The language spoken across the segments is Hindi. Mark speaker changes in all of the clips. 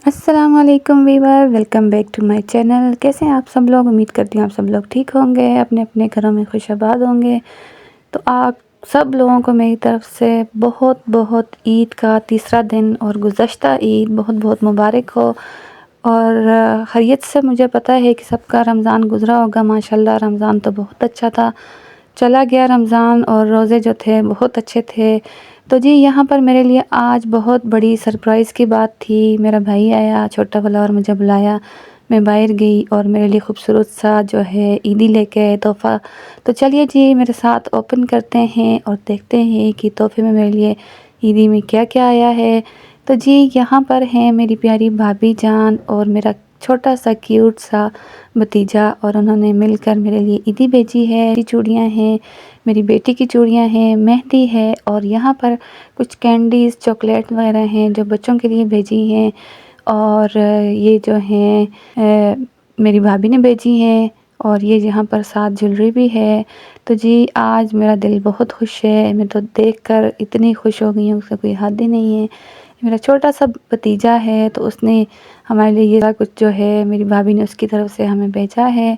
Speaker 1: अस्सलाम वालेकुम viewer, welcome back to my channel. कैसे हैं आप सब लोग? उम्मीद करती हूँ आप सब लोग ठीक होंगे, अपने अपने घरों में खुशआबाद होंगे। तो आप सब लोगों को मेरी तरफ से बहुत बहुत ईद का तीसरा दिन और गुज़श्ता ईद बहुत बहुत मुबारक हो। और खैरियत से मुझे पता है कि सबका रमज़ान गुज़रा होगा। माशाल्लाह रमज़ान तो बहुत अच्छा था, चला गया रमज़ान, और रोज़े जो थे बहुत अच्छे थे। तो जी यहाँ पर मेरे लिए आज बहुत बड़ी सरप्राइज़ की बात थी। मेरा भाई आया छोटा वाला और मुझे बुलाया। मैं बाहर गई और मेरे लिए खूबसूरत सा जो है ईदी लेके आए तोहफ़ा। तो चलिए जी मेरे साथ ओपन करते हैं और देखते हैं कि तोहफ़े में मेरे लिए ईदी में क्या क्या आया है। तो जी यहाँ पर हैं मेरी प्यारी भाभी जान और मेरा छोटा सा क्यूट सा भतीजा, और उन्होंने मिलकर मेरे लिए ईदी भेजी है। चूड़ियाँ हैं, मेरी बेटी की चूड़ियाँ हैं, मेहंदी है, और यहाँ पर कुछ कैंडीज़ चॉकलेट वगैरह हैं जो बच्चों के लिए भेजी हैं। और ये जो हैं मेरी भाभी ने भेजी हैं, और ये यहाँ पर साथ ज्वेलरी भी है। तो जी आज मेरा दिल बहुत खुश है, मैं तो देखकर इतनी खुश हो गई हूँ, उसका कोई हद ही नहीं है। मेरा छोटा सा भतीजा है तो उसने हमारे लिए ये सारा कुछ जो है मेरी भाभी ने उसकी तरफ से हमें भेजा है।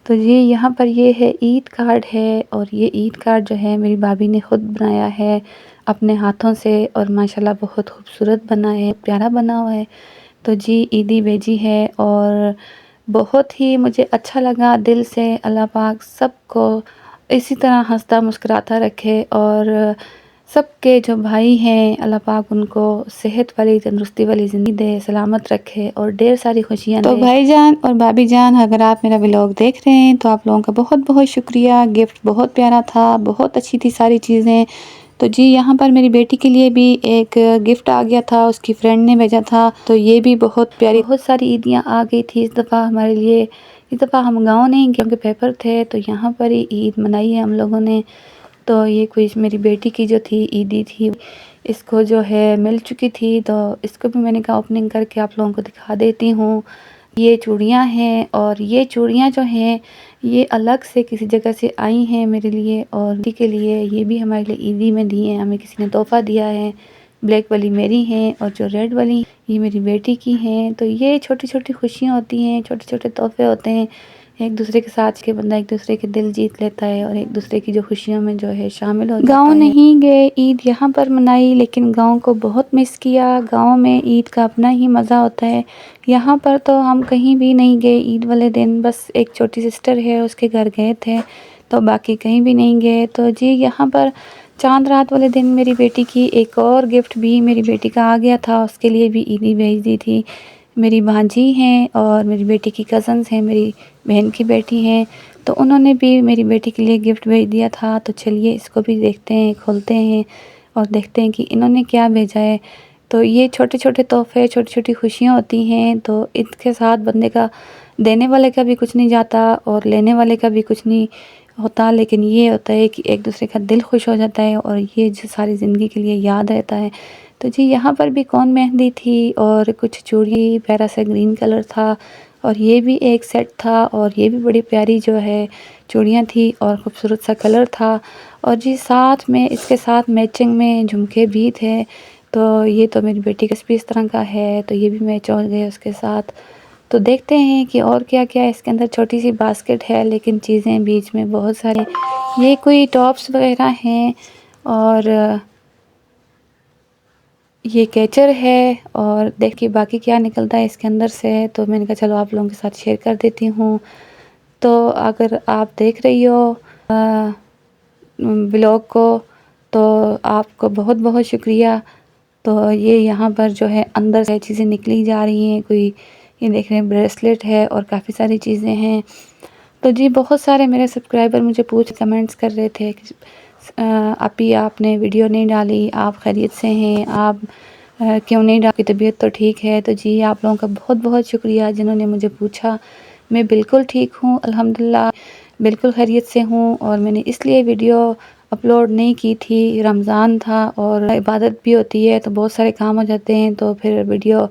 Speaker 1: तो ये यहाँ पर ये है ईद कार्ड है, और ये ईद कार्ड जो है मेरी भाभी ने ख़ुद बनाया है अपने हाथों से, और माशाल्लाह बहुत खूबसूरत बना है, प्यारा बना हुआ है। तो जी ईदी भेजी है और बहुत ही मुझे अच्छा लगा दिल से। अल्लाह पाक सबको इसी तरह हंसता मुस्कुराता रखे, और सबके जो भाई हैं अल्लाह पाक उनको सेहत वाली तंदुरुस्ती वाली ज़िंदगी दे, सलामत रखे और ढेर सारी खुशियाँ दे। तो भाईजान और भाभी जान, अगर आप मेरा व्लॉग देख रहे हैं तो आप लोगों का बहुत बहुत शुक्रिया। गिफ्ट बहुत प्यारा था, बहुत अच्छी थी सारी चीज़ें। तो जी यहाँ पर मेरी बेटी के लिए भी एक गिफ्ट आ गया था, उसकी फ्रेंड ने भेजा था। तो ये भी बहुत प्यारी, बहुत सारी ईदियाँ आ गई थी इस दफ़ा हमारे लिए। इस दफ़ा हम गाँव नहीं गए क्योंकि पेपर थे, तो यहाँ पर ही ईद मनाई है हम लोगों ने। तो ये कोई मेरी बेटी की जो थी ईदी थी, इसको जो है मिल चुकी थी, तो इसको भी मैंने कहा ओपनिंग करके आप लोगों को दिखा देती हूँ। ये चूड़ियाँ हैं, और ये चूड़ियाँ जो हैं ये अलग से किसी जगह से आई हैं मेरे लिए और दी के लिए। ये भी हमारे लिए ईदी में दी हैं, हमें किसी ने तोहफ़ा दिया है। ब्लैक वाली मेरी हैं और जो रेड वाली ये मेरी बेटी की हैं। तो ये छोटी छोटी खुशियाँ होती हैं, छोटे छोटे तोहफ़े होते हैं एक दूसरे के साथ के बंदा एक दूसरे के दिल जीत लेता है और एक दूसरे की जो खुशियों में जो है शामिल हो जाता है। गाँव नहीं गए, ईद यहाँ पर मनाई, लेकिन गांव को बहुत मिस किया। गांव में ईद का अपना ही मज़ा होता है। यहाँ पर तो हम कहीं भी नहीं गए ईद वाले दिन, बस एक छोटी सिस्टर है उसके घर गए थे, तो बाकी कहीं भी नहीं गए। तो जी यहाँ पर चांद रात वाले दिन मेरी बेटी की एक और गिफ्ट भी मेरी बेटी का आ गया था, उसके लिए भी ईदी भेज दी थी। मेरी भांजी हैं और मेरी बेटी की कज़न्स हैं, मेरी बहन की बेटी हैं, तो उन्होंने भी मेरी बेटी के लिए गिफ्ट भेज दिया था। तो चलिए इसको भी देखते हैं, खोलते हैं और देखते हैं कि इन्होंने क्या भेजा है। तो ये छोटे छोटे तोहफ़े, छोटी छोटी खुशियाँ होती हैं, तो इसके साथ बंदे का देने वाले का भी कुछ नहीं जाता और लेने वाले का भी कुछ नहीं होता, लेकिन ये होता है कि एक दूसरे का दिल खुश हो जाता है और ये जो सारी ज़िंदगी के लिए याद रहता है। तो जी यहाँ पर भी कौन मेहंदी थी और कुछ चूड़ी प्यारा सा ग्रीन कलर था, और ये भी एक सेट था, और ये भी बड़ी प्यारी जो है चूड़ियाँ थी और ख़ूबसूरत सा कलर था। और जी साथ में इसके साथ मैचिंग में झुमके भी थे। तो ये तो मेरी बेटी का भी इस तरह का है, तो ये भी मैच हो गए उसके साथ। तो देखते हैं कि और क्या क्या है इसके अंदर। छोटी सी बास्केट है लेकिन चीज़ें बीच में बहुत सारे, ये कोई टॉप्स वगैरह हैं, और ये कैचर है, और देखिए बाकी क्या निकलता है इसके अंदर से। तो मैंने कहा चलो आप लोगों के साथ शेयर कर देती हूँ। तो अगर आप देख रही हो ब्लॉग को तो आपको बहुत बहुत शुक्रिया। तो ये यहाँ पर जो है अंदर से चीज़ें निकली जा रही हैं, कोई ये देख रहे हैं ब्रेसलेट है और काफ़ी सारी चीज़ें हैं। तो जी बहुत सारे मेरे सब्सक्राइबर मुझे कमेंट्स कर रहे थे कि आपी आपने वीडियो नहीं डाली, आप खैरियत से हैं, आप क्यों नहीं डाली, तबीयत तो ठीक है। तो जी आप लोगों का बहुत बहुत शुक्रिया जिन्होंने मुझे पूछा। मैं बिल्कुल ठीक हूँ अल्हम्दुलिल्लाह, बिल्कुल खैरियत से हूँ। और मैंने इसलिए वीडियो अपलोड नहीं की थी, रमज़ान था और इबादत भी होती है तो बहुत सारे काम हो जाते हैं, तो फिर वीडियो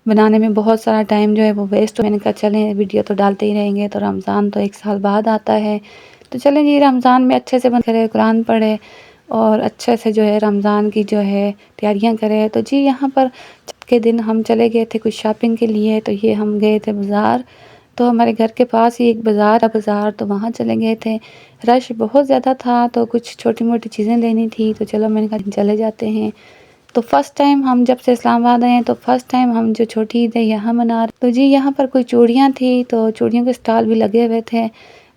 Speaker 1: बनाने में बहुत सारा टाइम जो है वो वेस्ट। मैंने कहा चलें वीडियो तो डालते ही रहेंगे, तो रमज़ान तो 1 साल बाद आता है, तो चलें जी रमज़ान में अच्छे से बंद करें, कुरान पढ़े और अच्छे से जो है रमज़ान की जो है तैयारियां करें। तो जी यहाँ पर के दिन हम चले गए थे कुछ शॉपिंग के लिए। तो ये हम गए थे बाज़ार, तो हमारे घर के पास ही एक बाज़ार तो वहाँ चले गए थे। रश बहुत ज़्यादा था तो कुछ छोटी मोटी चीज़ें लेनी थी, तो चलो मैंने कहा चले जाते हैं। तो फ़र्स्ट टाइम हम जब से इस्लामाबाद आए हैं तो फ़र्स्ट टाइम हम जो छोटी ईद है यहाँ मना रहे। तो जी यहाँ पर कोई चूड़ियाँ थी, तो चूड़ियों के स्टॉल भी लगे हुए थे।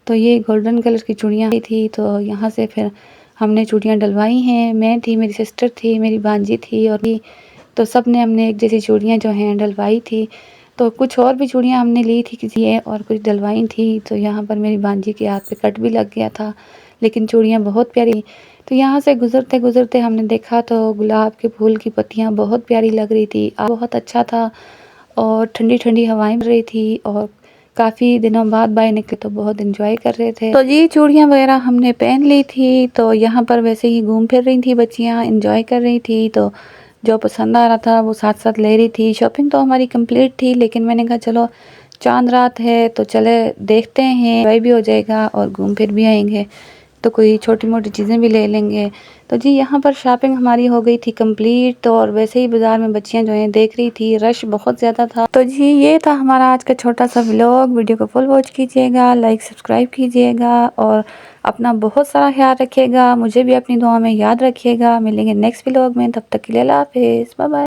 Speaker 1: तो ये गोल्डन कलर की चूड़ियाँ थी, तो यहाँ से फिर हमने चूड़ियाँ डलवाई हैं। मैं थी, मेरी सिस्टर थी, मेरी भांजी थी और भी, तो सब ने हमने एक जैसी चूड़ियाँ जो हैं डलवाई थी। तो कुछ और भी चूड़ियाँ हमने ली थी किसी है और कुछ डलवाई थी। तो यहाँ पर मेरी भांजी के हाथ पे कट भी लग गया था, लेकिन चूड़ियाँ बहुत प्यारी। तो यहाँ से गुज़रते गुज़रते हमने देखा तो गुलाब के फूल की पत्तियाँ बहुत प्यारी लग रही थी, बहुत अच्छा था और ठंडी ठंडी हवाएं बज रही थी और काफ़ी दिनों बाद बाहर निकले तो बहुत एंजॉय कर रहे थे। तो जी चूड़ियाँ वगैरह हमने पहन ली थी। तो यहाँ पर वैसे ही घूम फिर रही थी बच्चियाँ, एंजॉय कर रही थी। तो जो पसंद आ रहा था वो साथ साथ ले रही थी। शॉपिंग तो हमारी कंप्लीट थी, लेकिन मैंने कहा चलो चांद रात है तो चले देखते हैं, एंजॉय भी हो जाएगा और घूम फिर भी आएंगे, तो कोई छोटी मोटी चीज़ें भी ले लेंगे। तो जी यहाँ पर शॉपिंग हमारी हो गई थी कंप्लीट। तो और वैसे ही बाज़ार में बच्चियाँ जो हैं देख रही थी, रश बहुत ज़्यादा था। तो जी ये था हमारा आज का छोटा सा व्लॉग। वीडियो को फुल वॉच कीजिएगा, लाइक सब्सक्राइब कीजिएगा और अपना बहुत सारा ख्याल रखिएगा। मुझे भी अपनी दुआ में याद रखिएगा। मिलेंगे नेक्स्ट व्लॉग में, तब तक के लिए अल्लाह हाफिज़, बाय बाय।